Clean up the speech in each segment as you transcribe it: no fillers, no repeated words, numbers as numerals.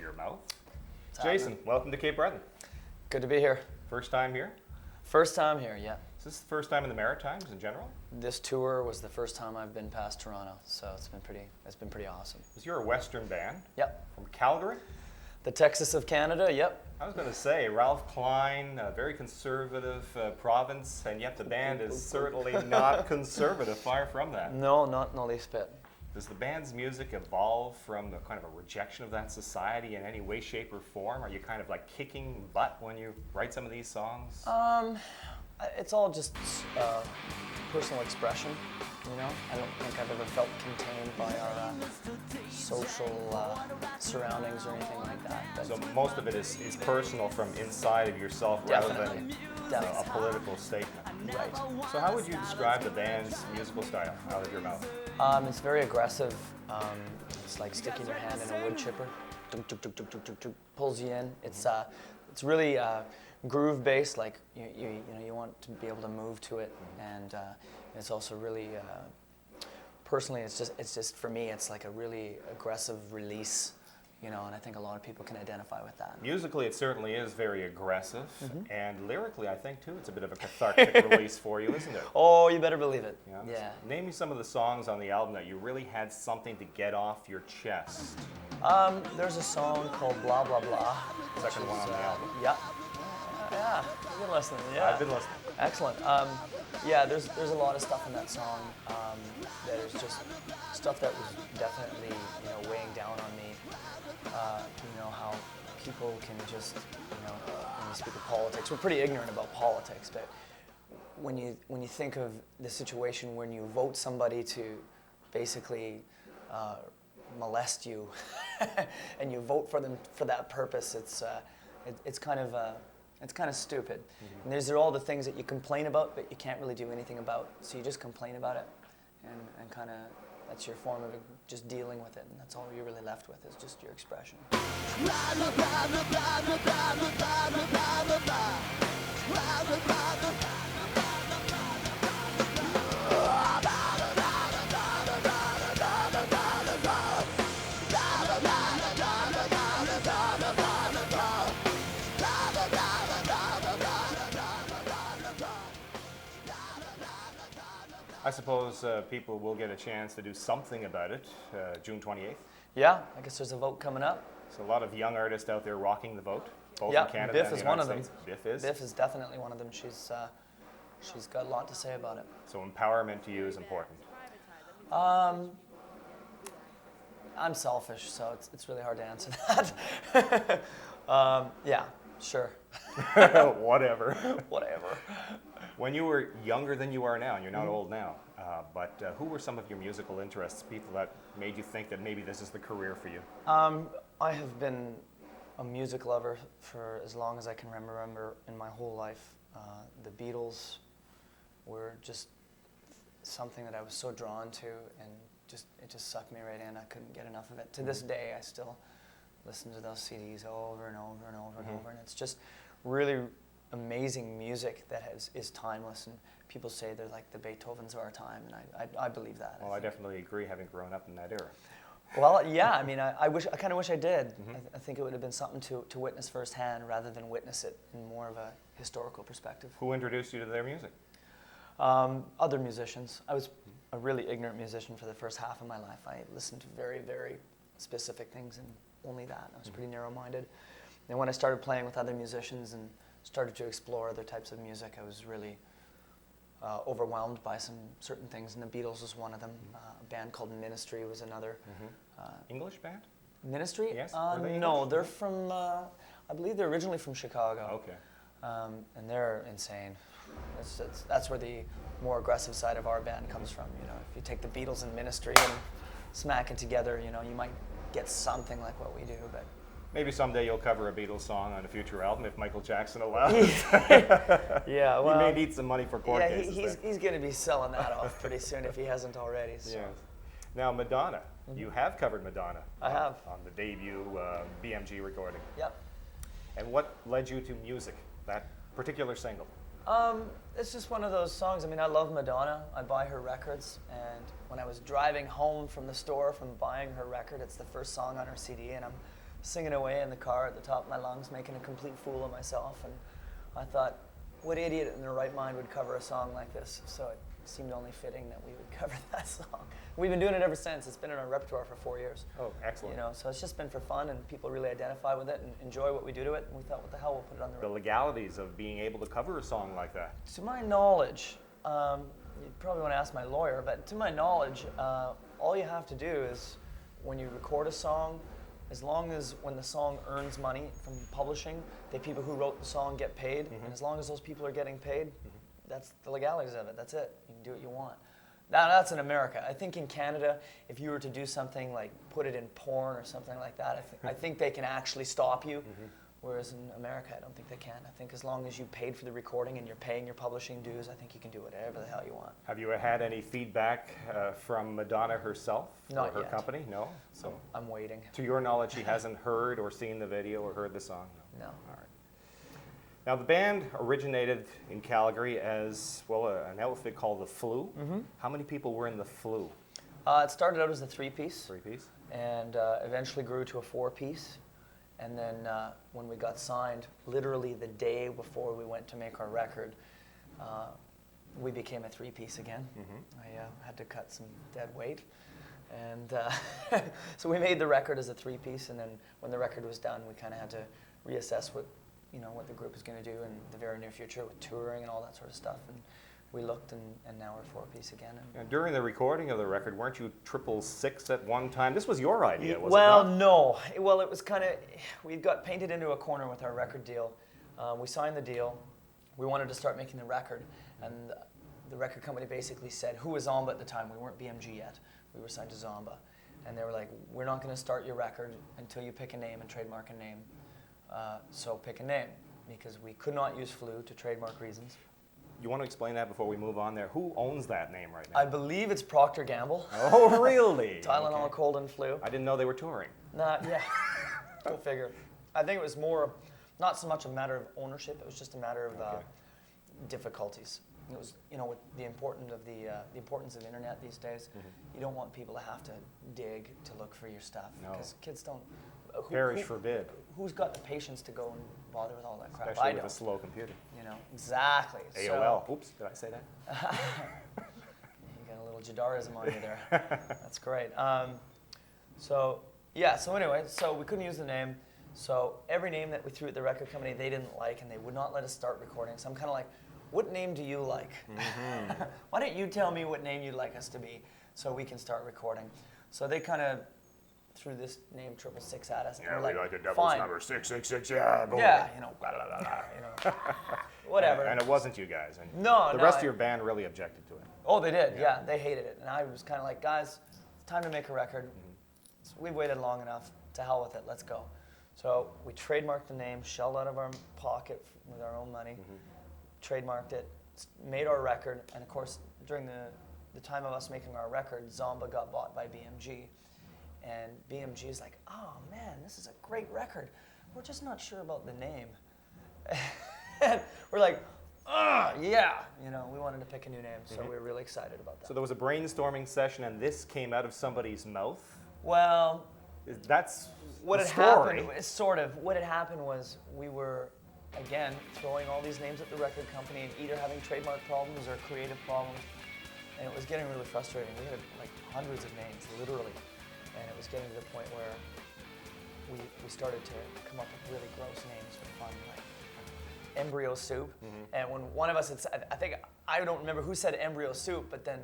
your mouth. Jason, welcome to Cape Breton. Good to be here. First time here? First time here, yeah. Is this the first time in the Maritimes in general? This tour was the first time I've been past Toronto, so it's been pretty awesome. Because you're a Western band? Yep. From Calgary? The Texas of Canada, yep. I was going to say, Ralph Klein, a very conservative province, and yet the band is certainly not conservative, far from that. No, not in the least bit. Does the band's music evolve from the kind of a rejection of that society in any way, shape, or form? Are you kind of like kicking butt when you write some of these songs? It's all just personal expression, you know? I don't think I've ever felt contained by our social surroundings or anything like that. But So most of it is personal from inside of yourself rather than a political statement. Right. So how would you describe the band's musical style out of your mouth? It's very aggressive. It's like sticking your hand in a wood chipper. Dunk, dunk, dunk, dunk, dunk, dunk, dunk, pulls you in. It's really groove based. Like you want to be able to move to it, and it's also really personally. It's just for me. It's like a really aggressive release. You know, and I think a lot of people can identify with that. Musically, it certainly is very aggressive, and lyrically, I think, too, it's a bit of a cathartic release for you, isn't it? Oh, you better believe it. Yeah. Name me some of the songs on the album that you really had something to get off your chest. There's a song called Blah Blah Blah. Second one on the album. Yeah. Yeah, I've been listening. Yeah. I've been listening. Excellent. Yeah, there's a lot of stuff in that song that is just stuff that was definitely weighing down on me. How people can just when you speak of politics, we're pretty ignorant about politics, but when you think of the situation when you vote somebody to basically molest you, and you vote for them for that purpose, it's kind of stupid. And these are all the things that you complain about, but you can't really do anything about. So you just complain about it, and kind of that's your form of just dealing with it, and that's all you're really left with is just your expression. I suppose people will get a chance to do something about it, June 28th. Yeah, I guess there's a vote coming up. So a lot of young artists out there rocking the vote, both Yeah, in Canada Biff and the is United one of them. States. Biff is? Biff is definitely one of them. She's got a lot to say about it. So empowerment to you is important. I'm selfish, so it's really hard to answer that. Yeah, sure. Whatever. Whatever. When you were younger than you are now, and you're not old now, but who were some of your musical interests, people that made you think that maybe this is the career for you? I have been a music lover for as long as I can remember in my whole life. The Beatles were just something that I was so drawn to, and it just sucked me right in. I couldn't get enough of it. To this day, I still listen to those CDs over and over and over and over, and it's just really amazing music that is timeless, and people say they're like the Beethovens of our time, and I believe that. Well, I definitely agree, having grown up in that era. Well, yeah, I mean, I kind of wish I did. I think it would have been something to witness firsthand rather than witness it in more of a historical perspective. Who introduced you to their music? Other musicians. I was a really ignorant musician for the first half of my life. I listened to very, very specific things and only that. I was pretty narrow-minded. And when I started playing with other musicians and started to explore other types of music, I was really overwhelmed by some certain things, and the Beatles was one of them. A band called Ministry was another. English band? Ministry? Yes. No, they're from, I believe they're originally from Chicago. Okay. And they're insane. That's where the more aggressive side of our band comes from. You know, if you take the Beatles and Ministry and smack it together, you might get something like what we do, but. Maybe someday you'll cover a Beatles song on a future album if Michael Jackson allows. Yeah, well, you may need some money for court cases. He's going to be selling that off pretty soon if he hasn't already. So. Yes. Now, Madonna. You have covered Madonna. I have. On the debut BMG recording. Yep. And what led you to music, that particular single? It's just one of those songs. I mean, I love Madonna. I buy her records, and when I was driving home from the store from buying her record, it's the first song on her CD, and I'm singing away in the car at the top of my lungs, making a complete fool of myself. And I thought, what idiot in their right mind would cover a song like this? So it seemed only fitting that we would cover that song. We've been doing it ever since. It's been in our repertoire for 4 years. Oh, excellent. You know, so it's just been for fun, and people really identify with it and enjoy what we do to it. And we thought, what the hell, we'll put it on the The record. legalities of being able to cover a song like that. To my knowledge, you probably want to ask my lawyer, but to my knowledge, all you have to do is when you record a song, as long as when the song earns money from publishing, the people who wrote the song get paid, and as long as those people are getting paid, that's the legalities of it. That's it. You can do what you want. Now, that's in America. I think in Canada, if you were to do something like put it in porn or something like that, I think they can actually stop you. Whereas in America, I don't think they can. I think as long as you paid for the recording and you're paying your publishing dues, I think you can do whatever the hell you want. Have you had any feedback from Madonna herself Not or her yet. company? No? So, I'm waiting. to your knowledge, she hasn't heard or seen the video or heard the song? No. All right. Now, the band originated in Calgary as, well, an outfit called the Flu. How many people were in the Flu? It started out as a 3-piece. 3-piece? And eventually grew to a 4-piece. And then when we got signed, literally the day before we went to make our record, we became a 3-piece again. I had to cut some dead weight. And so we made the record as a 3-piece, and then when the record was done, we kind of had to reassess what the group is going to do in the very near future with touring and all that sort of stuff. And we looked, and now we're 4-piece again. And during the recording of the record, weren't you 666 at one time? This was your idea, was Well, it not? no. Well, it was kind of, we got painted into a corner with our record deal. We signed the deal. We wanted to start making the record. And the record company basically said, who was Zomba at the time? We weren't BMG yet. We were signed to Zomba. And they were like, we're not going to start your record until you pick a name and trademark a name. So pick a name, because we could not use Flu to trademark reasons. You want to explain that before we move on there? Who owns that name right now? I believe it's Procter & Gamble. Oh, really? Tylenol, Okay. cold and flu. I didn't know they were touring. Yeah. Go figure. I think it was more, not so much a matter of ownership. It was just a matter of difficulties. It was, with the importance of the importance of the internet these days. You don't want people to have to dig to look for your stuff, because kids don't. Perish forbid. Who's got the patience to go and bother with all that crap? Especially I with don't. a slow computer. Exactly. AOL. Oops, did I say that? You got a little Jadarism on you there. That's great. So anyway, so we couldn't use the name. So every name that we threw at the record company, they didn't like, and they would not let us start recording. So I'm kind of like, what name do you like? Why don't you tell me what name you'd like us to be so we can start recording? So they kind of threw this name 666 at us. And Yeah, we're we like the devil's fine. number 666. Yeah, go Yeah, on. blah, blah, blah, blah, whatever. And it wasn't you guys. And No, the no, rest of your band really objected to it. Oh, they did. Yeah, they hated it. And I was kind of like, guys, it's time to make a record. So we've waited long enough. To hell with it. Let's go. So we trademarked the name, shelled out of our pocket with our own money, trademarked it, made our record, and of course, during the time of us making our record, Zomba got bought by BMG. And BMG is like, oh man, this is a great record. We're just not sure about the name. And we're like, yeah. We wanted to pick a new name, so we were really excited about that. So there was a brainstorming session, and this came out of somebody's mouth? Well, That's what the had story. happened, sort of, what had happened was we were, again, throwing all these names at the record company and either having trademark problems or creative problems. And it was getting really frustrating. We had like hundreds of names, literally. And it was getting to the point where we started to come up with really gross names for fun, like embryo soup. And when one of us had said, I don't remember who said embryo soup, but then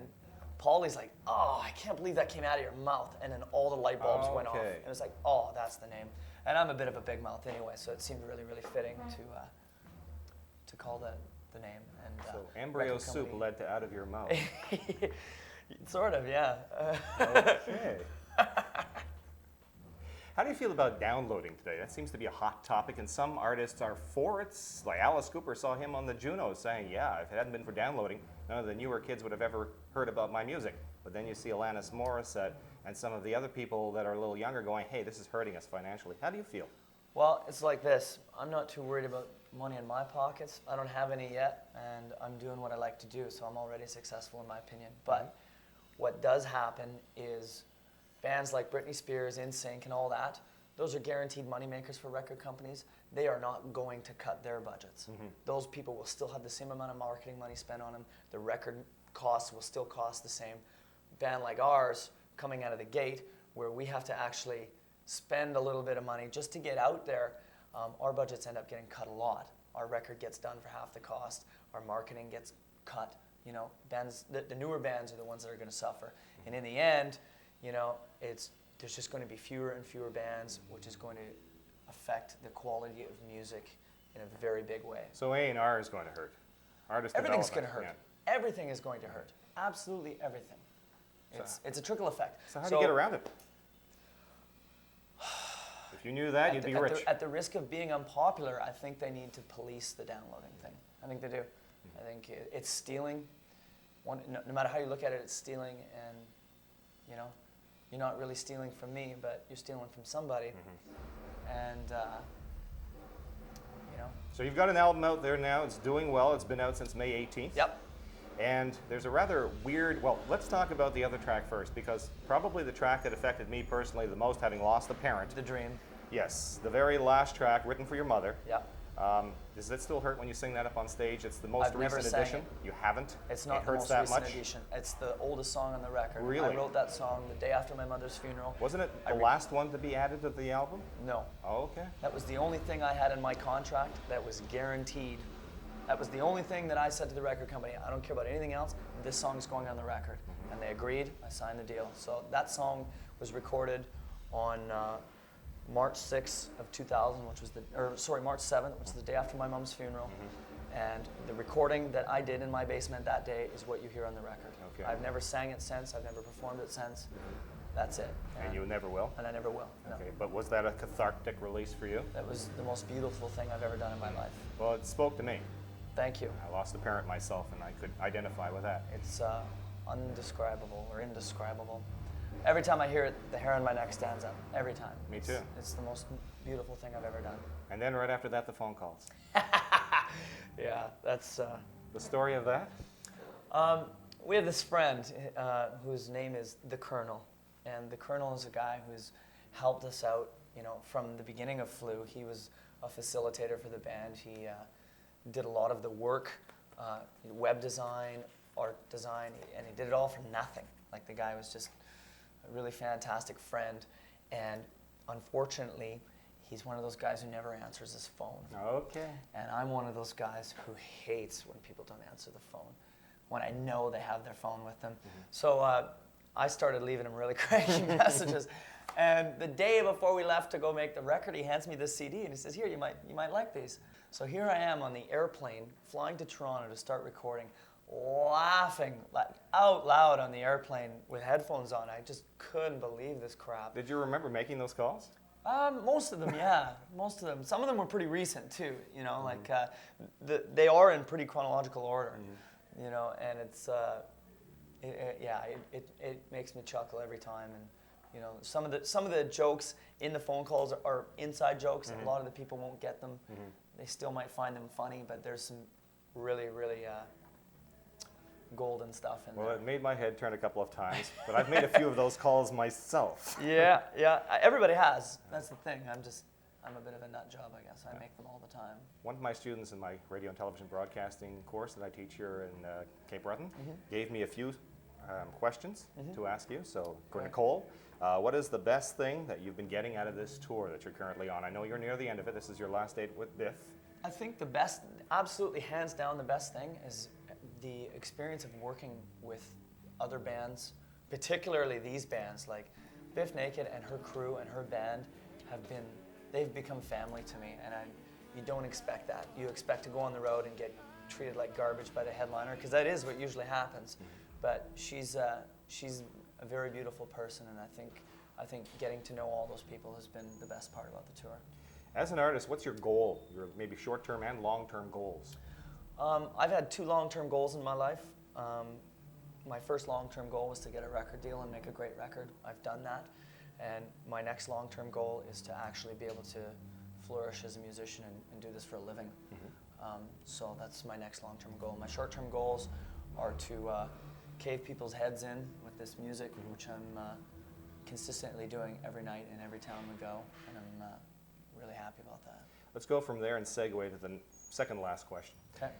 Paulie's like, oh, I can't believe that came out of your mouth. And then all the light bulbs went off. And it was like, oh, that's the name. And I'm a bit of a big mouth anyway, so it seemed really, really fitting to call the name. And So embryo record soup company- led to out of your mouth. Sort of, yeah. Okay. How do you feel about downloading today? That seems to be a hot topic, and some artists are for it. Like Alice Cooper saw him on the Juno saying, yeah, if it hadn't been for downloading, none of the newer kids would have ever heard about my music. But then you see Alanis Morissette and some of the other people that are a little younger going, hey, this is hurting us financially. How do you feel? Well, it's like this. I'm not too worried about money in my pockets. I don't have any yet, and I'm doing what I like to do, so I'm already successful in my opinion. But what does happen is bands like Britney Spears, NSYNC, and all that, those are guaranteed money makers for record companies. They are not going to cut their budgets. Those people will still have the same amount of marketing money spent on them. The record costs will still cost the same. A band like ours, coming out of the gate, where we have to actually spend a little bit of money just to get out there, our budgets end up getting cut a lot. Our record gets done for half the cost. Our marketing gets cut. You know, bands, the newer bands are the ones that are going to suffer. And in the end, you know, there's just going to be fewer and fewer bands, which is going to affect the quality of music in a very big way. So A&R is going to hurt. Artist Everything's development, going to hurt. yeah. Everything is going to hurt. Absolutely everything. It's a trickle effect. So how do you get around it? If you knew that, you'd be rich. At the risk of being unpopular, I think they need to police the downloading thing. I think they do. I think it's stealing. No matter how you look at it, it's stealing, and you know, you're not really stealing from me, but you're stealing from somebody. And you know. So you've got an album out there now. It's doing well. It's been out since May 18th. Yep. And there's a rather weird, well, let's talk about the other track first, because probably the track that affected me personally the most, having lost a parent. The Dream. Yes, the very last track, written for your mother. Yep. Does it still hurt when you sing that up on stage? It's the most I've never recent sang edition. it. You haven't? It's not it the hurts most that recent much? edition. It's the oldest song on the record. Really? I wrote that song the day after my mother's funeral. Wasn't it the last one to be added to the album? No. Oh, okay. That was the only thing I had in my contract that was guaranteed. That was the only thing that I said to the record company. I don't care about anything else. This song is going on the record. And they agreed. I signed the deal. So that song was recorded on March 6th of 2000, which was March 7th, which was the day after my mom's funeral. And the recording that I did in my basement that day is what you hear on the record. Okay. I've never sang it since. I've never performed it since. That's it. And you never will? And I never will. No. Okay, but was that a cathartic release for you? That was the most beautiful thing I've ever done in my life. Well, it spoke to me. Thank you. I lost a parent myself, and I could identify with that. It's undescribable or indescribable. Every time I hear it, the hair on my neck stands up. Every time. Me too. It's the most beautiful thing I've ever done. And then right after that, the phone calls. Yeah, that's... The story of that? We have this friend whose name is the Colonel. And the Colonel is a guy who's helped us out, you know, from the beginning of Flu. He was a facilitator for the band. He did a lot of the work, web design, art design, and he did it all for nothing. Like, the guy was just a really fantastic friend. And unfortunately, he's one of those guys who never answers his phone. Okay. And I'm one of those guys who hates when people don't answer the phone, when I know they have their phone with them. So I started leaving him really cranky messages. And the day before we left to go make the record, he hands me this CD and he says, "Here, you might like these." So here I am on the airplane, flying to Toronto to start recording, laughing out loud on the airplane with headphones on. I just couldn't believe this crap. Did you remember making those calls? Most of them, yeah. Most of them. Some of them were pretty recent too. You know, like they are in pretty chronological order. You know, and it's it makes me chuckle every time. And you know, some of the jokes in the phone calls are inside jokes. A lot of the people won't get them. They still might find them funny, but there's some really golden stuff in there. Well, it made my head turn a couple of times, but I've made a few of those calls myself. Yeah. Everybody has. That's the thing. I'm a bit of a nut job, I guess. I make them all the time. One of my students in my radio and television broadcasting course that I teach here in Cape Breton gave me a few questions to ask you. So, for Nicole, what is the best thing that you've been getting out of this tour that you're currently on? I know you're near the end of it. This is your last date with Biff. I think the best, absolutely hands down the best thing is the experience of working with other bands, particularly these bands. Like Biff Naked and her crew and her band they've become family to me, and you don't expect that. You expect to go on the road and get treated like garbage by the headliner, because that is what usually happens. But she's a very beautiful person, and I think getting to know all those people has been the best part about the tour. As an artist, what's your goal? Your maybe short-term and long-term goals? I've had two long-term goals in my life. My first long-term goal was to get a record deal and make a great record. I've done that. And my next long-term goal is to actually be able to flourish as a musician and do this for a living. So that's my next long-term goal. My short-term goals are to cave people's heads in with this music, which I'm consistently doing every night in every town we go, and I'm really happy about that. Let's go from there and segue to the second last question. Okay.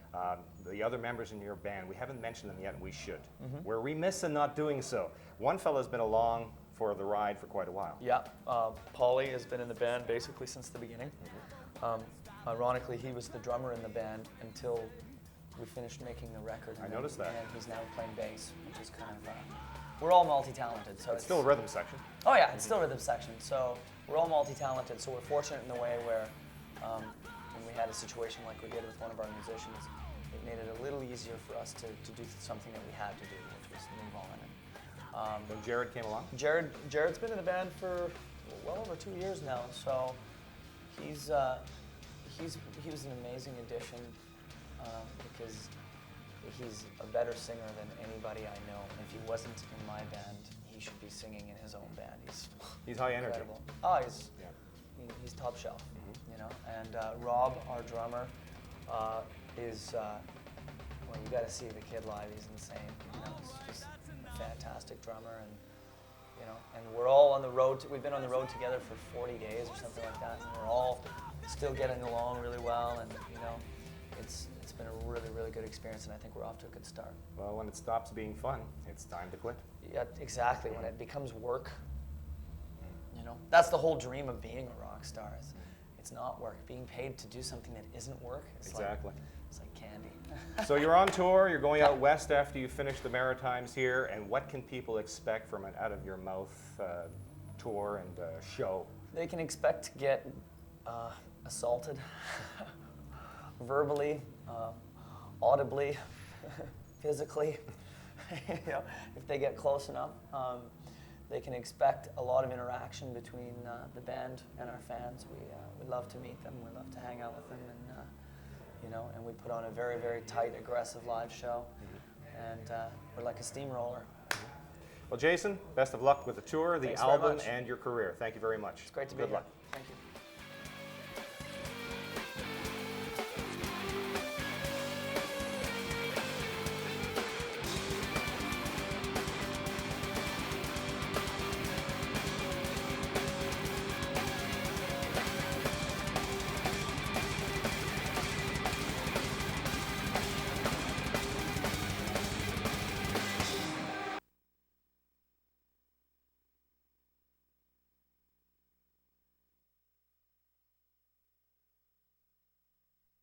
The other members in your band, we haven't mentioned them yet, and we should. We're remiss in not doing so. One fella's been along for the ride for quite a while. Yeah, Paulie has been in the band basically since the beginning. Ironically, he was the drummer in the band until we finished making the record. I noticed that. And he's now playing bass, which is kind of, we're all multi-talented. So It's still a rhythm section. Oh yeah, it's still rhythm section. So we're all multi-talented. So we're fortunate in the way where when we had a situation like we did with one of our musicians, it made it a little easier for us to do something that we had to do, which was move on. When Jared came along? Jared's been in the band for well over 2 years now. So he was an amazing addition because he's a better singer than anybody I know. And if he wasn't in my band, he should be singing in his own band. He's high energy. Incredible. Oh, he's top shelf, you know. And Rob, our drummer, is well, you got to see the kid live. He's insane. You know, he's just a fantastic drummer, and you know. And we're all on the road. We've been on the road together for 40 days or something like that, and we're all still getting along really well. And you know, it's been a really, really good experience, and I think we're off to a good start. Well, when it stops being fun, it's time to quit. Yeah, exactly. When it becomes work, you know, that's the whole dream of being a rock star. It's not work. Being paid to do something that isn't work, Exactly. It's like candy. So you're on tour, you're going out west after you finish the Maritimes here, and what can people expect from an out-of-your-mouth tour and show? They can expect to get assaulted verbally, audibly, physically. You know, if they get close enough. They can expect a lot of interaction between the band and our fans. We love to meet them. We love to hang out with them, and you know, and we put on a very, very tight, aggressive live show, and we're like a steamroller. Well, Jason, best of luck with the tour, the Thanks very album, much. and your career. Thank you very much. It's great to be Good here. luck. Thank you.